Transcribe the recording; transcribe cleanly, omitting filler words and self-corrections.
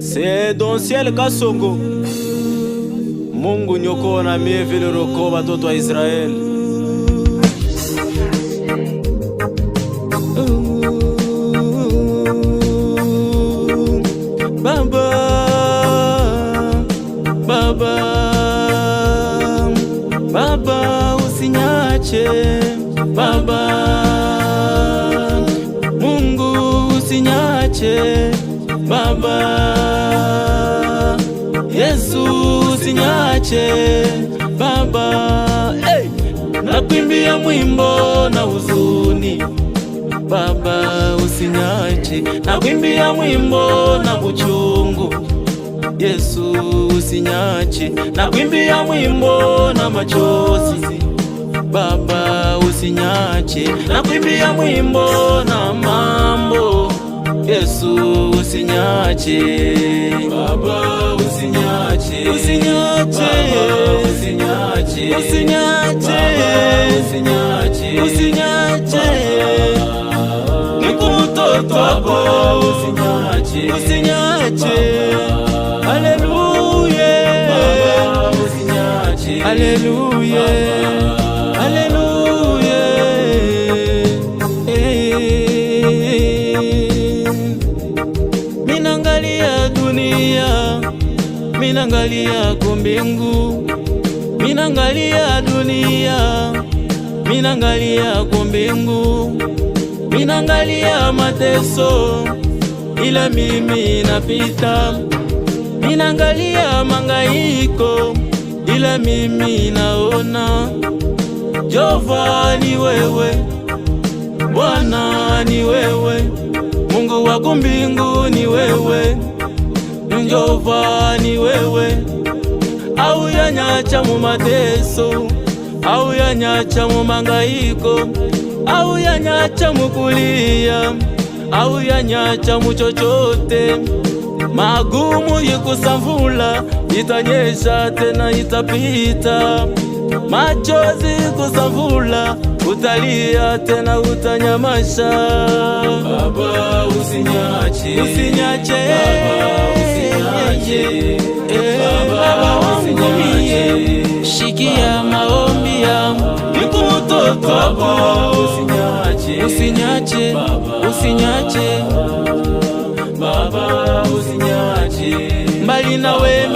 C'est Don Ciel Kasongo. Mungu nyoko na mie vile roko batoto wa Israel. Baba, Baba, Baba usinyache, Baba Mungu usinyache, Baba Yesu usinyache, Baba. Hey! Nakuimbia mwimbo na huzuni, Baba usinyache. Nakuimbia mwimbo na buchungu, Yesu usinyache. Nakuimbia mwimbo na machozi, Baba usinyache. Nakuimbia mwimbo na mambo, Yesu usinyache. Baba usinyache, usinyache, usinyache, usinyache, usinyache, usinyache. Niko mtoto wako, usinyache, usinyache. Haleluya, Baba usinyache. Haleluya, haleluya. Minangalia dunia, minangalia kumbingu, minangalia dunia, minangalia kumbingu, minangalia mateso, ila mimi napita. Minangalia mangaiko, ila mimi naona. Jehova ni wewe, Bwana ni wewe, Mungu wa kumbingu ni wewe, Jehova ni wewe. Au yanyacha mu mateso, au yanyacha mu mangaiko, au yanyacha mu kulia, au yanyacha mu chochote. Magumu yikusavula, itanyesha tena itapita. Machozi kusavula, utalia tena utanyamasha. Baba usinyache, usinyache, Baba usinyache, Baba usinyache. Shikia maombi yangu, niko mtoto wako, usinyache, usinyache, usinyache, Baba usinyache. Mbali nawe